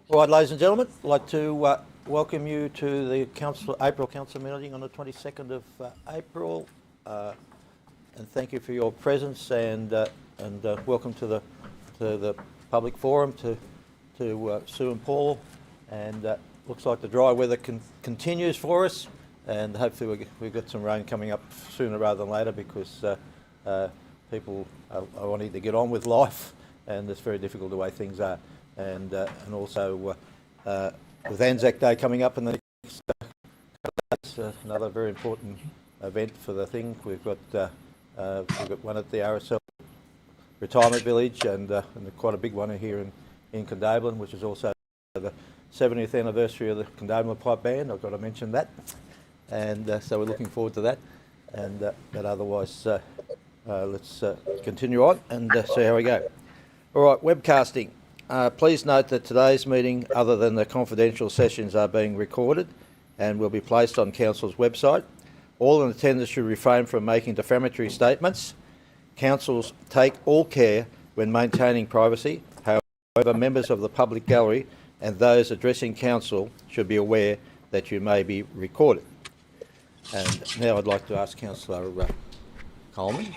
All right, ladies and gentlemen, I'd like to welcome you to the April Council meeting on the 22nd of April, and thank you for your presence and welcome to the public forum to Sue and Paul. And looks like the dry weather continues for us, and hopefully we've got some rain coming up sooner rather than later because people are wanting to get on with life, and it's very difficult the way things are. And also with Anzac Day coming up in the next that's another very important event for the thing. We've got one at the RSL Retirement Village and quite a big one here in Condobolin, which is also the 70th anniversary of the Condobolin Pipe Band. I've got to mention that, and so we're looking forward to that. And but otherwise, let's continue on and see how we go. All right, webcasting. Please note that today's meeting, other than the confidential sessions, are being recorded and will be placed on Council's website. All in attendance should refrain from making defamatory statements. Councils take all care when maintaining privacy. However, members of the public gallery and those addressing Council should be aware that you may be recorded. And now I'd like to ask Councillor Coleman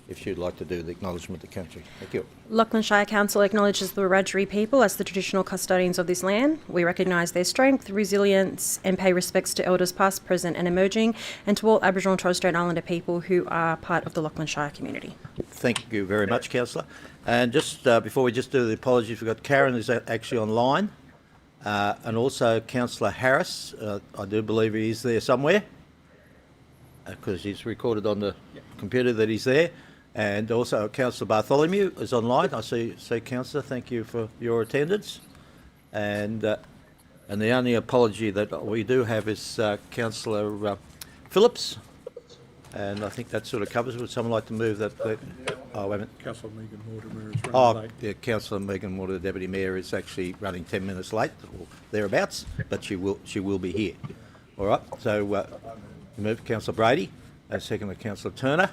if she'd like to do the acknowledgement of the country. Thank you. Lachlan Shire Council acknowledges the Wiradjuri people as the traditional custodians of this land. We recognise their strength, resilience and pay respects to elders past, present and emerging, and to all Aboriginal and Torres Strait Islander people who are part of the Lachlan Shire community. Thank you very much, Councillor. And just before we just do the apologies, we've got Karen is actually online, and also Councillor Harris. I do believe he is there somewhere because he's recorded on the computer that he's there. And also Councillor Bartholomew is online. I see Councillor, thank you for your attendance. And the only apology that we do have is Councillor Phillips. And I think that sort of covers it. Would someone like to move that? Oh, wait a minute. Councillor Megan Mortimer is running late. Yeah, Councillor Megan Mortimer, the Deputy Mayor, is actually running 10 minutes late, or thereabouts, but she will be here. All right, so move Councillor Brady, and second with Councillor Turner.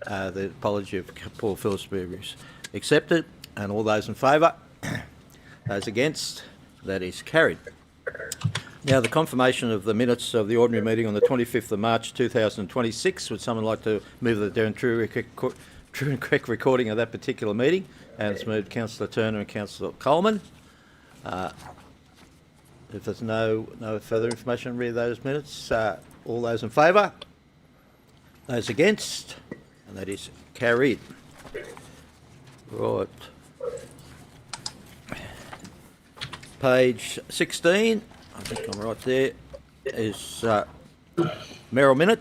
The apology of Paul Phillips is accepted, and all those in favour, those against, that is carried. Now, the confirmation of the minutes of the ordinary meeting on the 25th of March 2026. Would someone like to move the true and correct recording of that particular meeting? And it's moved Councillor Turner and Councillor Coleman. If there's no further information, read those minutes. All those in favour, those against, and that is carried. Right. Page 16, I think I'm right there, is Mayoral Minute.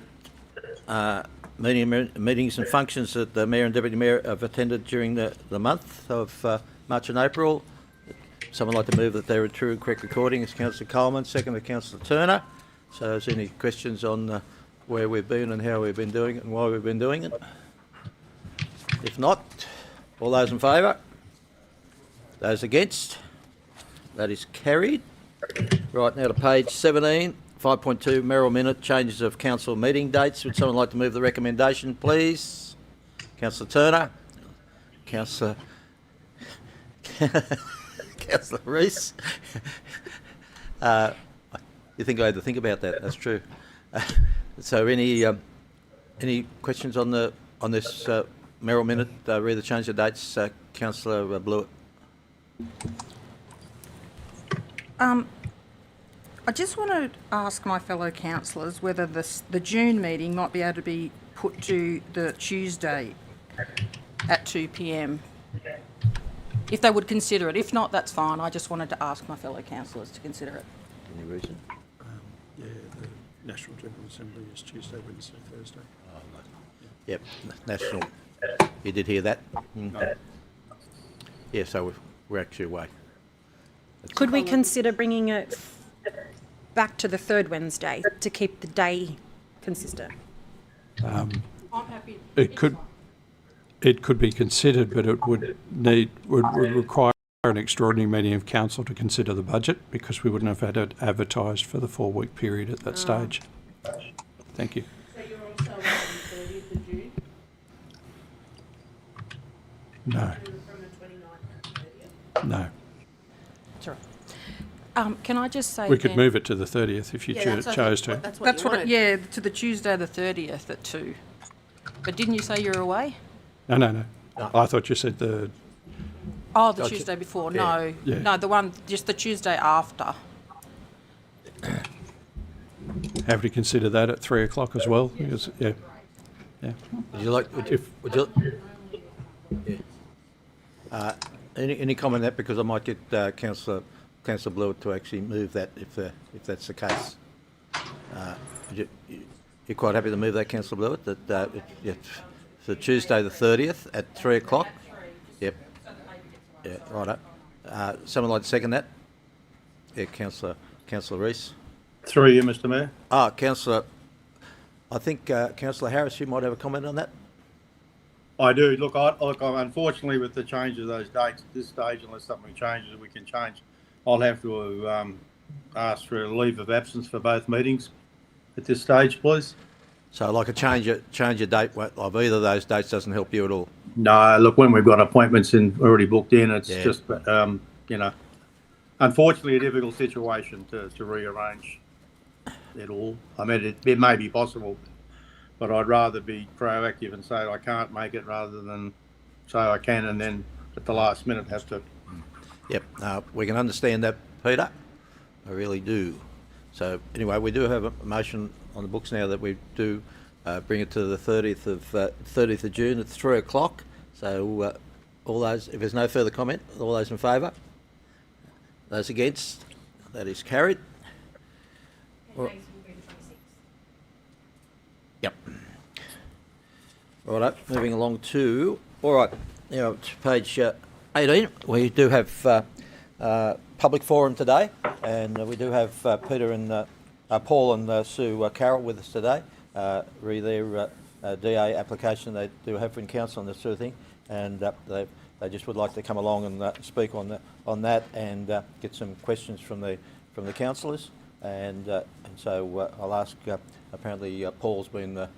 Meetings and functions that the Mayor and Deputy Mayor have attended during the month of March and April. Someone like to move that they were true and correct recording is Councillor Coleman, second to Councillor Turner. So is there any questions on where we've been and how we've been doing it and why we've been doing it? If not, all those in favour? Those against? That is carried. Right, now to page 17, 5.2, Mayoral Minute, changes of council meeting dates. Would someone like to move the recommendation, please? Councillor Turner. Councillor Rees. You think I had to think about that? That's true. So, any questions on this Mayoral Minute? Read the change of dates, Councillor Blewett. I just want to ask my fellow councillors whether the June meeting might be able to be put to the Tuesday at 2 p.m. if they would consider it. If not, that's fine. I just wanted to ask my fellow councillors to consider it. Any reason? Yeah, the National General Assembly is Tuesday, Wednesday, Thursday. Oh, no. Yep, National. You did hear that? No. Yeah, so we're actually away. Could we consider bringing it back to the third Wednesday to keep the day consistent? I'm happy. It could be considered, but it would require an extraordinary meeting of council to consider the budget because we wouldn't have had it advertised for the 4-week period at that stage. Thank you. So you're also on the 30th of June? No. From the 29th to the 30th? No. Sure. Can I just say We could then- move it to the 30th if you chose to. That's what That's you what, wanted. yeah, to the Tuesday the 30th at 2. But didn't you say you were away? No. I thought you said the, Oh, the Gotcha. Tuesday before, Yeah. no. Yeah. No, the one, just the Tuesday after. have to consider that at 3 o'clock as well, because, yeah. Would you like, would you? Yeah. Any comment on that, because I might get councillor Blewett to actually move that if that's the case. You're quite happy to move that, councillor Blewett, that it's for Tuesday the 30th at 3 o'clock? Yep. Yeah, righto. Someone like to second that? Yeah, councillor Rees. Through you, Mr Mayor. Councillor, I think councillor Harris, you might have a comment on that? I do. Look, I'm unfortunately with the change of those dates at this stage, unless something changes, we can change. I'll have to ask for a leave of absence for both meetings at this stage, please. So like a change of date of either of those dates doesn't help you at all? No, look, when we've got appointments already booked in, it's Yeah. just, unfortunately a difficult situation to rearrange it all. I mean, it may be possible, but I'd rather be proactive and say I can't make it rather than say I can and then at the last minute have to. Yep, we can understand that, Peter. I really do. So anyway, we do have a motion on the books now that we do bring it to the 30th of June at 3 o'clock. So all those, if there's no further comment, all those in favour? Those against? That is carried. Yep. Righto, moving along to, all right, now to page 18. We do have public forum today, and we do have Peter and Paul and Sue Carroll with us today, re their DA application they do have in council on this sort of thing, and they just would like to come along and speak on that and get some questions from the councillors, and so I'll ask. Apparently, Paul's been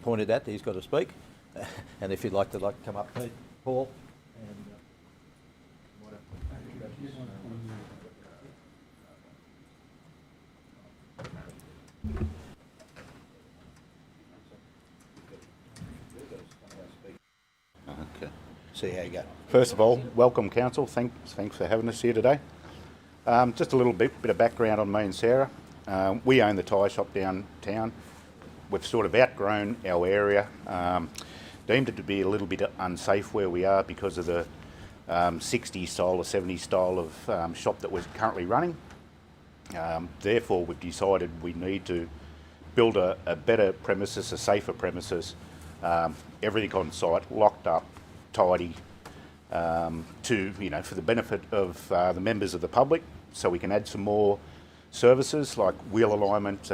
pointed at. He's got to speak, and if you'd like to come up, Pete, Paul. And, Okay. see how you go. First of all, welcome council. Thanks for having us here today. Just a little bit of background on me and Sarah. We own the tyre shop downtown. We've sort of outgrown our area, deemed it to be a little bit unsafe where we are because of the 60s style or 70s style of shop that we're currently running. Therefore, we've decided we need to build a better premises, a safer premises, everything on site, locked up, tidy, for the benefit of the members of the public, so we can add some more services like wheel alignment,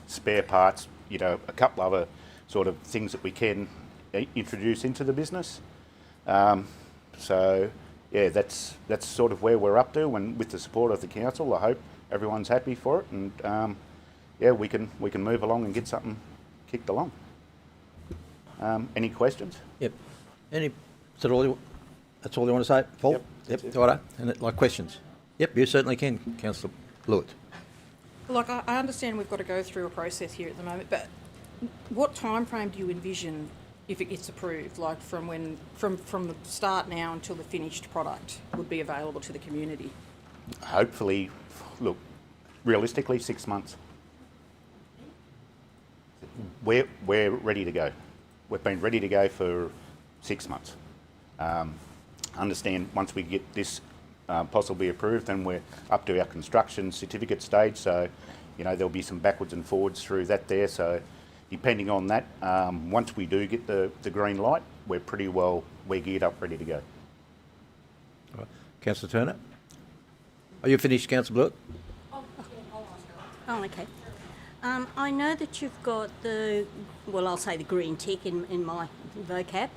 spare parts, a couple other sort of things that we can introduce into the business. So yeah, that's sort of where we're up to, and with the support of the council, I hope everyone's happy for it, and we can move along and get something kicked along. Any questions? Yep. That's all you want to say, Paul? Yep. Righto. And like questions? Yep, you certainly can, Councillor Blewett. Like, I understand we've got to go through a process here at the moment, but what time frame do you envision if it gets approved? Like from the start now until the finished product would be available to the community? Hopefully, look, realistically, 6 months. We're ready to go. We've been ready to go for 6 months. Understand once we get this possibly approved, then we're up to our construction certificate stage. So, there'll be some backwards and forwards through that there. So, depending on that, once we do get the green light, we're geared up, ready to go. All right. Councillor Turner? Are you finished, Councillor Blewett? Oh, okay. I know that you've got I'll say the green tick in my vocab,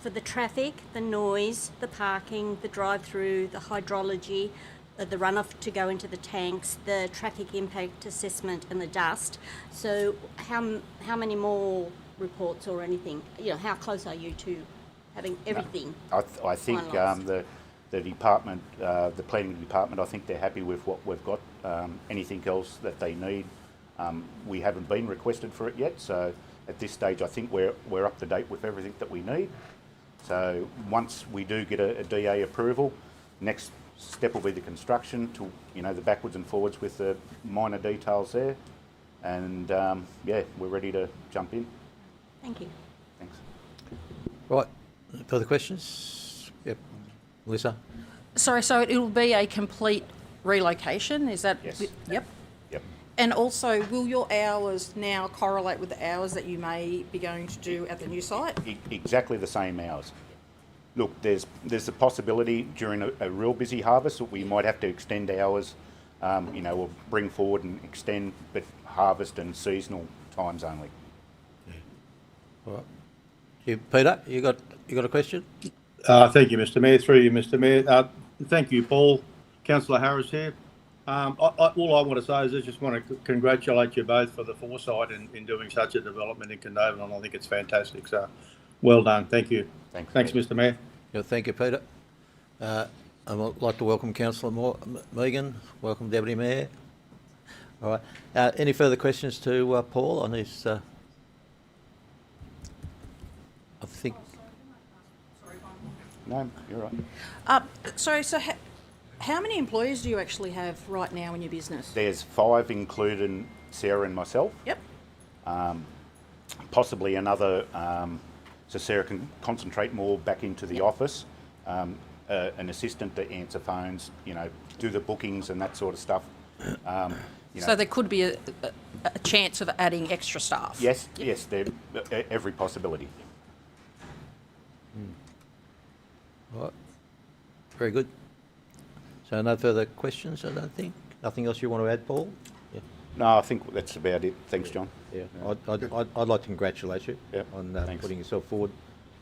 for the traffic, the noise, the parking, the drive-through, the hydrology, the runoff to go into the tanks, the traffic impact assessment and the dust. So how many more reports or anything, how close are you to having everything? I think finalised? the the department, the planning department, I think they're happy with what we've got. Anything else that they need, we haven't been requested for it yet. So at this stage, I think we're up to date with everything that we need. So once we do get a DA approval, next step will be the construction to, the backwards and forwards with the minor details there. And yeah, we're ready to jump in. Thank you. Thanks. Right, further questions? Yep. Melissa? Sorry, so it'll be a complete relocation, is that? Yes. Yep. Yep. And also, will your hours now correlate with the hours that you may be going to do at the new site? Exactly the same hours. Look, there's a possibility during a real busy harvest that we might have to extend hours, or bring forward and extend, but harvest and seasonal times only. All right. Peter, you got a question? Thank you, Mr. Mayor. Through you, Mr. Mayor. Thank you, Paul. Councillor Harris here. All I want to say is I just want to congratulate you both for the foresight in doing such a development in Carnarvon, and I think it's fantastic. So, well done. Thank you. Thanks, Mr. Mayor. Yeah, thank you, Peter. I'd like to welcome Councillor Megan. Welcome, Deputy Mayor. All right. Any further questions to Paul on his? I think. No, you're right. So how many employees do you actually have right now in your business? There's 5, including Sarah and myself. Yep. Possibly another, so Sarah can concentrate more back into the office. An assistant to answer phones, do the bookings and that sort of stuff. So there could be a chance of adding extra staff? Yes, there every possibility. All right. Very good. So no further questions, I don't think. Nothing else you want to add, Paul? Yeah. No, I think that's about it. Thanks, John. Yeah. I'd like to congratulate you Yep. on Thanks. putting yourself forward,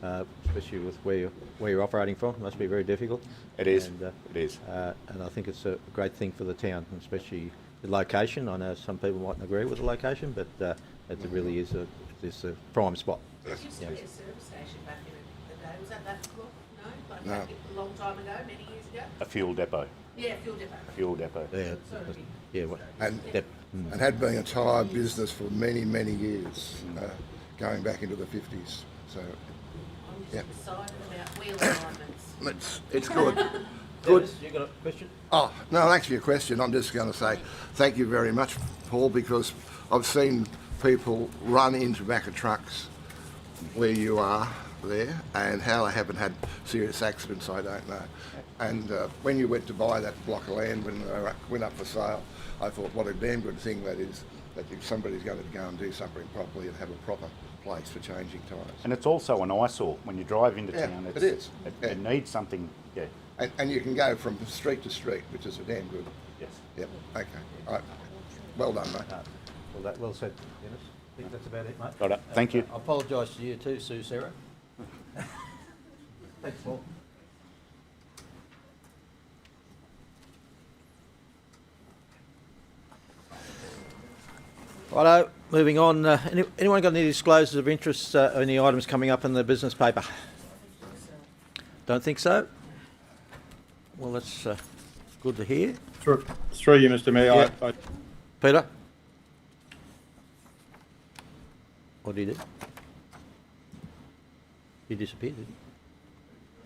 especially with where you're operating from. It must be very difficult. It is. And, It is. and I think it's a great thing for the town, especially the location. I know some people mightn't agree with the location, but it really is a prime spot. There used to be a service station back in the day. Was that long? No? Like No. back a long time ago, many years ago? A fuel depot. Yeah, fuel depot. Fuel depot. Yeah. Sorry. Yeah. What, And, mm. and had been a tyre business for many, many years, going back into the 50s. So I'm just Yeah. excited about wheel alignments. it's good. Dennis, you got a question? Oh, no, thanks for your question. I'm just going to say thank you very much, Paul, because I've seen people run into back of trucks where you are there, and how they haven't had serious accidents, I don't know. And when you went to buy that block of land when they went up for sale, I thought what a damn good thing that is, that if somebody's going to go and do something properly and have a proper place for changing tyres. And it's also an eyesore when you drive into Yeah, town. it is. It needs something. Yeah. And you can go from street to street, which is a damn good. Yes. Yep. Okay. All right. Well done, mate. Well said, Dennis. I think that's about it, mate. Right. Thank you. I apologise to you too, Sue Sarah. Thanks, Paul. Righto, moving on. Anyone got any disclosures of interest, any items coming up in the business paper? Don't think so? Well, that's good to hear. Through you, Mr. Mayor. Yeah. Peter? What did he do? He disappeared, did he?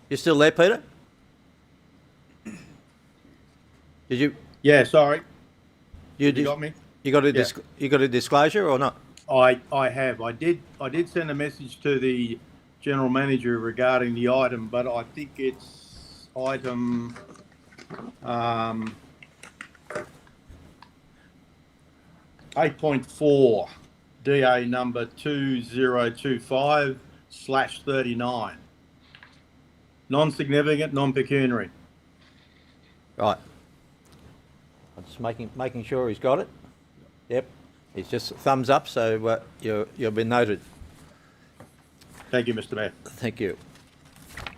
You still there, Peter? Did you? Yeah, sorry. You got me? You got a Yeah. you got a disclosure or not? I have. I did send a message to the general manager regarding the item, but I think it's item 8.4, DA number 2025/39. Non-significant, non-pecuniary. Right. I'm just making sure he's got it. Yep. It's just thumbs up, so you've been noted. Thank you, Mr. Mayor. Thank you.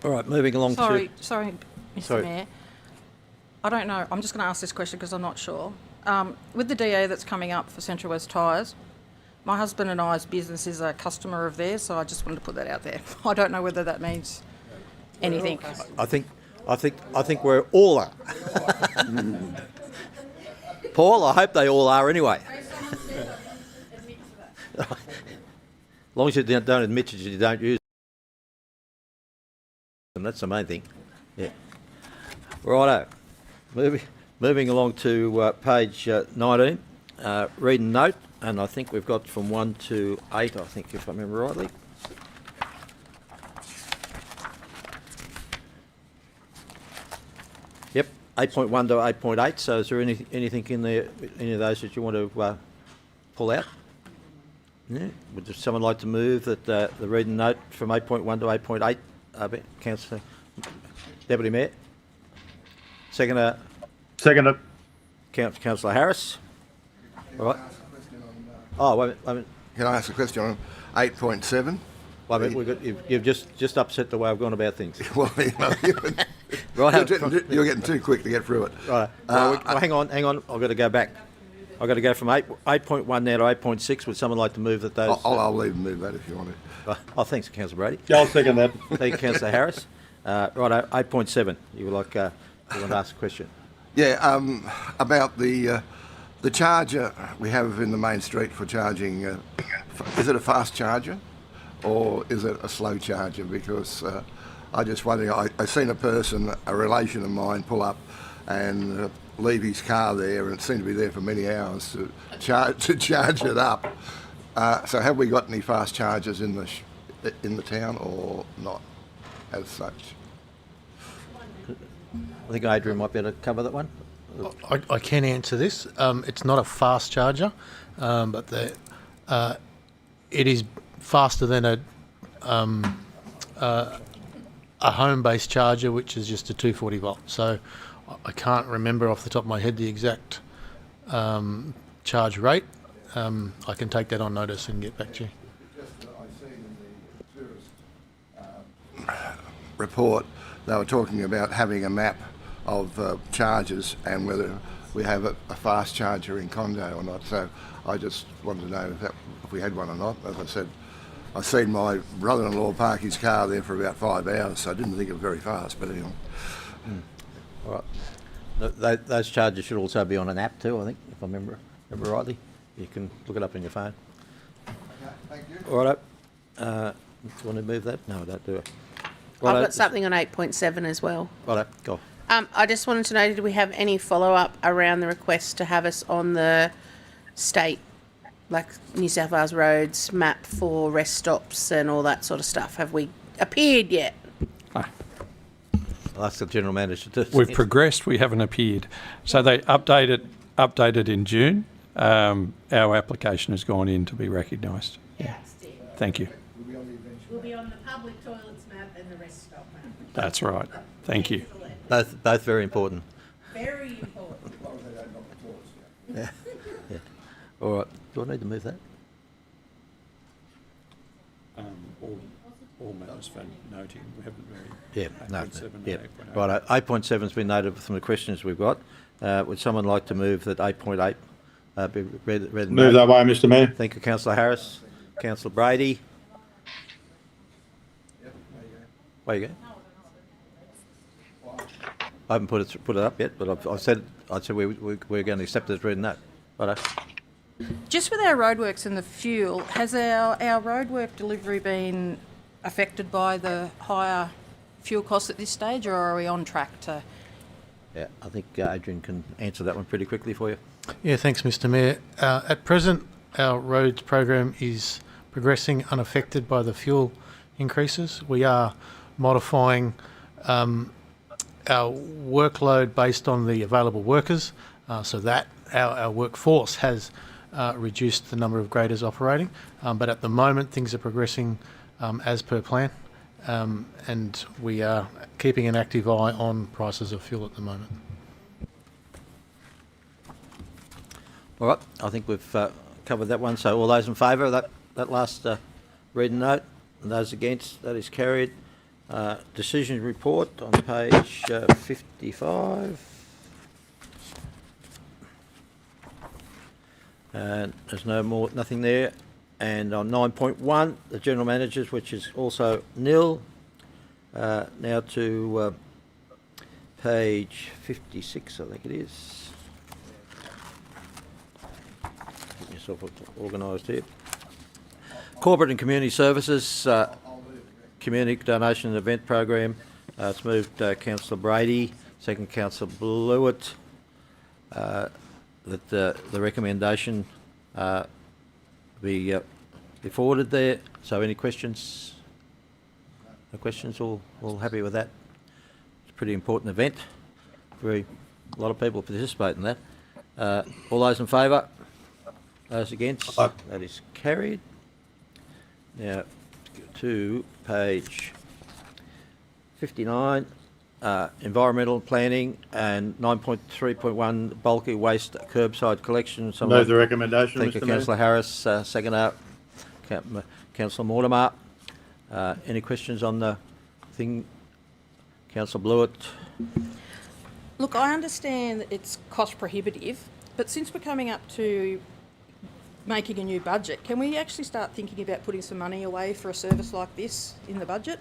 All right, moving along Sorry, to... Mr. Sorry. Mayor. I don't know. I'm just going to ask this question because I'm not sure. With the DA that's coming up for Central West Tyres, my husband and I's business is a customer of theirs, so I just wanted to put that out there. I don't know whether that means anything. I think I think we're all are. Paul, I hope they all are anyway. As long as you don't admit that you don't use them, that's the main thing. Yeah. Righto. Moving along to page 19, read and note, and I think we've got from 1 to 8, I think, if I remember rightly. Yep, 8.1 to 8.8. So is there anything in there, any of those that you want to pull out? Yeah. Would someone like to move that the read and note from 8.1 to 8.8, Councillor Deputy Mayor? Seconder, Second. Councillor Harris. All right. Oh, wait a minute. Can I ask a question on 8.7? Wait a minute. You've just upset the way I've gone about things. Well, you know, Right. you're getting too quick to get through it. Right. Well, hang on. I've got to go back. I've got to go from 8.1 now to 8.6. Would someone like to move that those? I'll leave and move that if you want to. Oh, thanks, Councillor Brady. Yeah, I'll second that. Thank you, Councillor Harris. Right, 8.7. You would like you want to ask a question? Yeah, about the charger we have in the main street for charging. Is it a fast charger or is it a slow charger? Because I just wondering. I seen a person, a relation of mine, pull up and leave his car there, and it seemed to be there for many hours to charge it up. So have we got any fast chargers in the town or not, as such? I think Adrian might be able to cover that one. I can answer this. It's not a fast charger, but it is faster than a home-based charger, which is just a 240 volt. So I can't remember off the top of my head the exact charge rate. I can take that on notice and get back to you. I seen in the tourist report they were talking about having a map of chargers and whether we have a fast charger in Condo or not. So I just wanted to know if we had one or not. As I said, I've seen my brother-in-law park his car there for about 5 hours, so I didn't think it was very fast, but anyway. All right. Those chargers should also be on an app too, I think, if I remember rightly. You can look it up on your phone. Okay, thank you. All right. Do you want to move that? No, I don't do it. I've got something on 8.7 as well. Righto, go. I just wanted to know, did we have any follow-up around the request to have us on the state, like New South Wales roads map for rest stops and all that sort of stuff? Have we appeared yet? I'll ask the General Manager to... We've progressed, we haven't appeared. So they updated in June. Our application has gone in to be recognised. Yeah. Thank you. We'll be on the public toilets map and the rest stop map. That's right. Thank you. Both very important. Very important. Yeah. All right. Do I need to move that? All matters for noting. We haven't really... Yeah, no. 8.7 Yeah. and 8.8. Right, 8.7 has been noted from the questions we've got. Would someone like to move that 8.8 be read and Move that way, Mr. Mayor. Thank you, Councillor Harris. Councillor Brady. Where you go? I haven't put it up yet, but I said we're going to accept it as read and note. Righto. Just with our roadworks and the fuel, has our roadwork delivery been affected by the higher fuel costs at this stage, or are we on track to? Yeah, I think Adrian can answer that one pretty quickly for you. Yeah, thanks, Mr. Mayor. At present, our roads program is progressing unaffected by the fuel increases. We are modifying our workload based on the available workers, so that our workforce has reduced the number of graders operating. But at the moment, things are progressing as per plan, and we are keeping an active eye on prices of fuel at the moment. All right, I think we've covered that one. So all those in favour of that last read and note, and those against, that is carried. Decision report on page 55. And there's nothing there. And on 9.1, the general managers, which is also nil. Now to page 56, I think it is. Get yourself organised here. Corporate and Community Services, Community Donation and Event Program. It's moved Councillor Brady, second Councillor Blewett, that the recommendation be forwarded there. So any questions? No questions? All happy with that? It's a pretty important event. A lot of people participate in that. All those in favour? Those against? That is carried. Now, to page 59, environmental planning and 9.3.1 bulky waste curbside collection. Move the recommendation, Thank you, Mr. Mayor. Councillor Harris. Second, Councillor Mortimer. Any questions on the thing? Councillor Blewett. Look, I understand that it's cost prohibitive, but since we're coming up to making a new budget, can we actually start thinking about putting some money away for a service like this in the budget?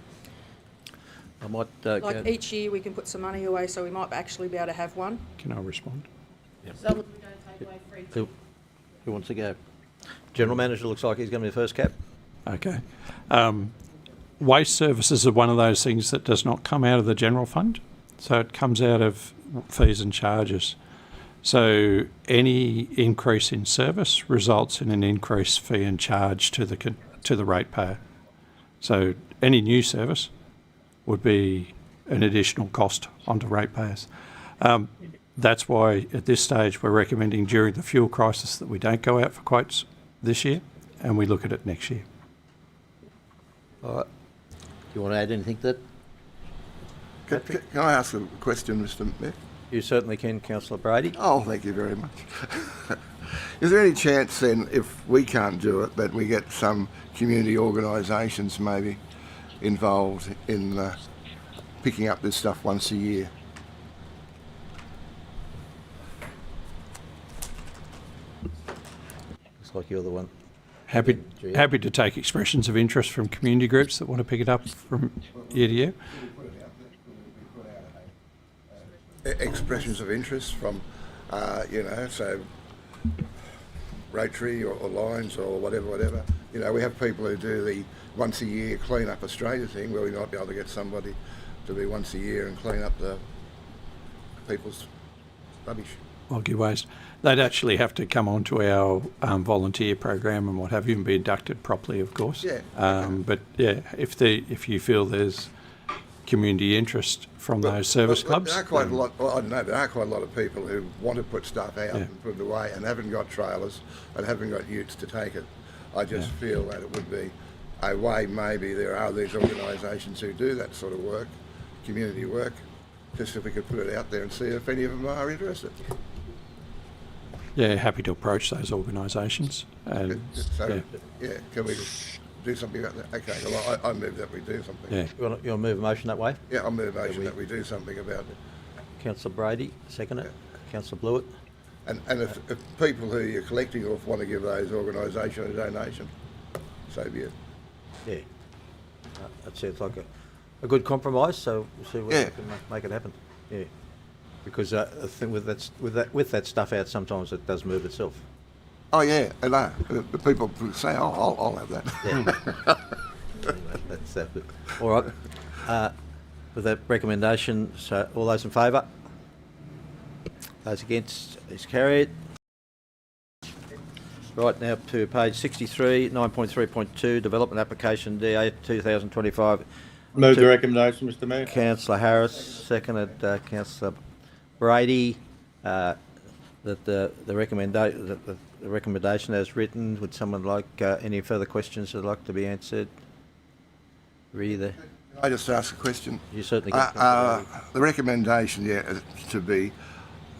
I might Like each year we can put some money away, so we might actually be able to have one. Can I respond? Who wants to go? General Manager looks like he's going to be the first cap. Okay. Waste services are one of those things that does not come out of the general fund, so it comes out of fees and charges. So any increase in service results in an increased fee and charge to the ratepayer. So any new service would be an additional cost onto ratepayers. That's why at this stage we're recommending during the fuel crisis that we don't go out for quotes this year and we look at it next year. All right. Do you want to add anything to that? Can I ask a question, Mr. Mayor? You certainly can, Councillor Brady. Oh, thank you very much. Is there any chance then, if we can't do it, that we get some community organisations maybe involved in picking up this stuff once a year? Looks like you're the one. Happy to take expressions of interest from community groups that want to pick it up from year to year. Expressions of interest from, so Rotary or Lions or whatever. You know, we have people who do the once a year clean up Australia thing, where we might be able to get somebody to be once a year and clean up the people's rubbish. Bulky waste. They'd actually have to come onto our volunteer program and what have you and be inducted properly, of course. Yeah. But yeah, if you feel there's community interest from those service clubs. There are quite a lot. Well, I don't know. There are quite a lot of people who want to put stuff out and put it away and haven't got trailers and haven't got utes to take it. I just feel that it would be a way. Maybe there are these organisations who do that sort of work, community work. Just if we could put it out there and see if any of them are interested. Yeah, happy to approach those organisations. And So, can we do something about that? Okay, well, I move that we do something. yeah. You want to move a motion that way? Yeah, I move a motion that we do something about it. Councillor Brady, second it. Councillor Blewett. And if people who you're collecting off want to give those organisations a donation, so be it. Yeah. That sounds like a good compromise, so we'll see whether we can make it happen. Yeah. Because I think with that stuff out, sometimes it does move itself. Oh yeah, and the people say, "Oh, I'll have that." Yeah. Anyway, that's that. All right. With that recommendation, so all those in favour? Those against is carried. Right, now to page 63, 9.3.2, development application DA 2025. Move the recommendation, Mr. Mayor. Councillor Harris, seconded Councillor Brady, that the recommendation as written. Would someone like any further questions that'd like to be answered? Can I just ask a question? You certainly can. The recommendation, is to be,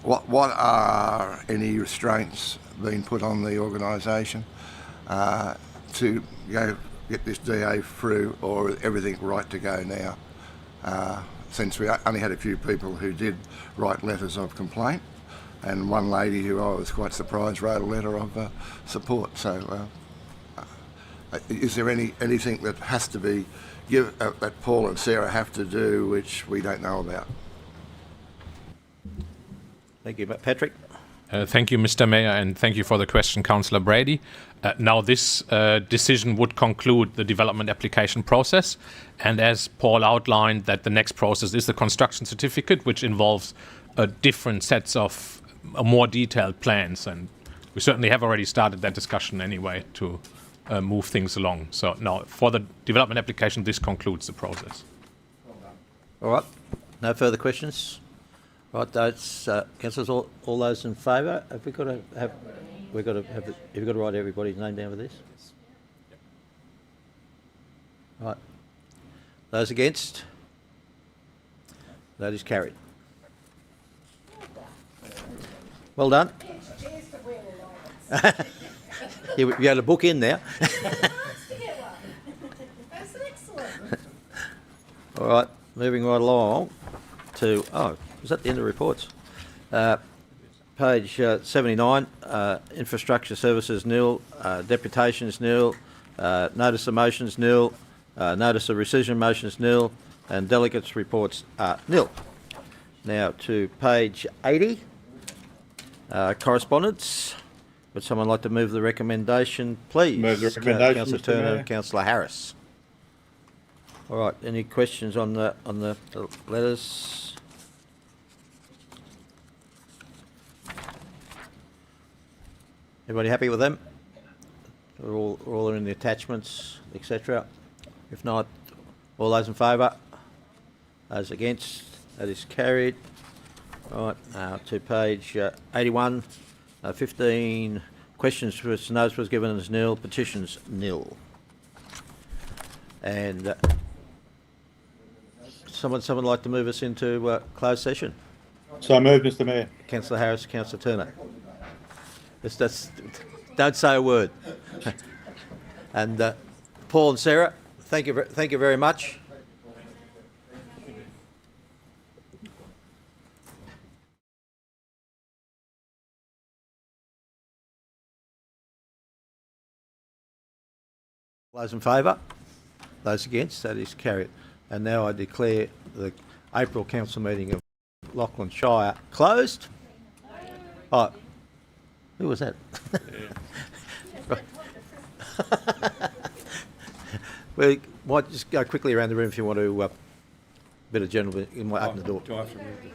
what are any restraints being put on the organisation to get this DA through, or everything right to go now? Since we only had a few people who did write letters of complaint, and one lady who I was quite surprised wrote a letter of support. So, is there anything that has to be that Paul and Sarah have to do which we don't know about? Thank you, Patrick. Thank you, Mr. Mayor, and thank you for the question, Councillor Brady. Now, this decision would conclude the development application process, and as Paul outlined, that the next process is the construction certificate, which involves different sets of more detailed plans, and we certainly have already started that discussion anyway to move things along. So now, for the development application, this concludes the process. All right. No further questions? Right, those councillors, all those in favour. Have we got to have? We've got to have. Have you got to write everybody's name down for this? Right. Those against? That is carried. Well done. You had a book in there. All right, moving right along to, is that the end of reports? Page 79, infrastructure services nil, deputations nil, notice of motions nil, notice of rescission motions nil, and delegates reports nil. Now to page 80, correspondence. Would someone like to move the recommendation, please? Move the recommendation, Councillor Mr. Turner Mayor. and Councillor Harris. All right, any questions on the letters? Everybody happy with them? They're all in the attachments, etc. If not, all those in favour? Those against? That is carried. Right, now to page 81. 15 questions which notice was given as nil, petitions nil. And someone like to move us into closed session? So moved, Mr. Mayor. Councillor Harris, Councillor Turner. Don't say a word. And Paul and Sarah, thank you very much. Those in favour? Those against? That is carried. And now I declare the April council meeting of Lachlan Shire closed. Oh, who was that? We might just go quickly around the room if you want to. Bit of general. You might open the door. Do I have to remove it?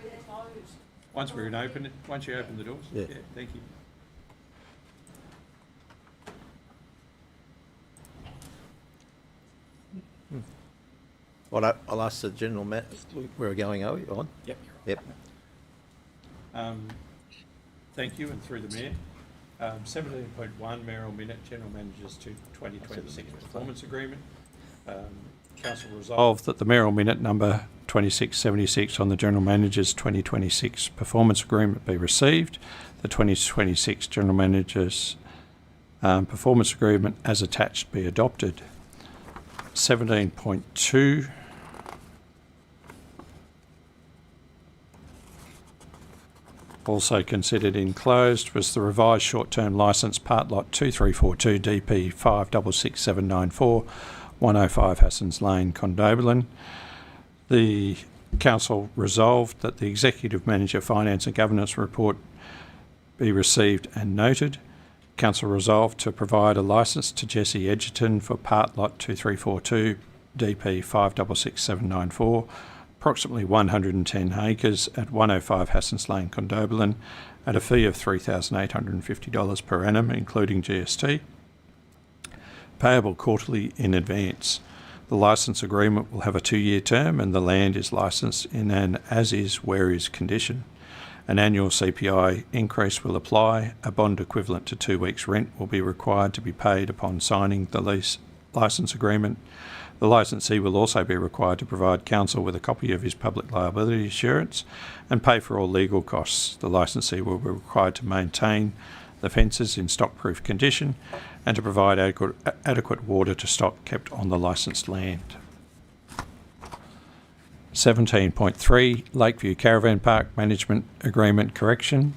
Once you open the doors? Yeah. Thank you. Well, I'll ask the general where we're going. Are we on? Yep. Yep. Thank you, and through the Mayor. 17.1 Mayoral Minute, General Manager's 2026 Performance Agreement. Council resolved that the Mayoral Minute number 2676 on the General Manager's 2026 Performance Agreement be received. The 2026 General Manager's Performance Agreement as attached be adopted. 17.2 also considered in closed was the revised short-term licence part lot 2342 DP 566794 105 Hassans Lane, Condobolin. The Council resolved that the Executive Manager Finance and Governance report be received and noted. Council resolved to provide a licence to Jesse Edgerton for part lot 2342 DP 566794, approximately 110 acres at 105 Hassans Lane, Condobolin, at a fee of $3,850 per annum, including GST, payable quarterly in advance. The licence agreement will have a 2-year term and the land is licensed in an as-is, where-is condition. An annual CPI increase will apply. A bond equivalent to 2 weeks' rent will be required to be paid upon signing the lease licence agreement. The licensee will also be required to provide council with a copy of his public liability assurance and pay for all legal costs. The licensee will be required to maintain the fences in stock-proof condition and to provide adequate water to stock kept on the licensed land. 17.3 Lakeview Caravan Park Management Agreement Correction.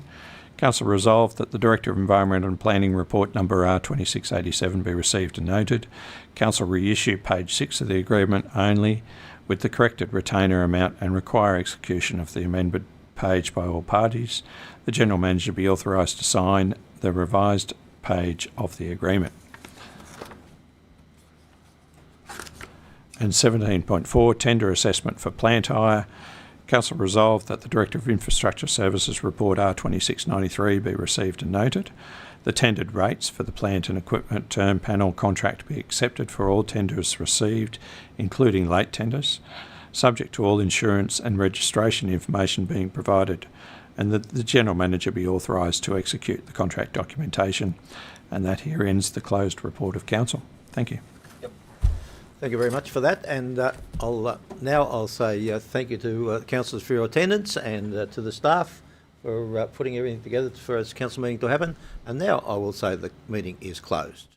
Council resolved that the Director of Environment and Planning report number R2687 be received and noted. Council reissue page 6 of the agreement only with the corrected retainer amount and require execution of the amended page by all parties. The General Manager be authorised to sign the revised page of the agreement. And 17.4, tender assessment for plant hire. Council resolved that the Director of Infrastructure Services Report R2693 be received and noted. The tendered rates for the plant and equipment term panel contract be accepted for all tenders received, including late tenders, subject to all insurance and registration information being provided, and that the General Manager be authorised to execute the contract documentation. And that here ends the closed report of Council. Thank you. Thank you very much for that, and I'll say thank you to councillors for your attendance and to the staff for putting everything together for this council meeting to happen. And now I will say the meeting is closed.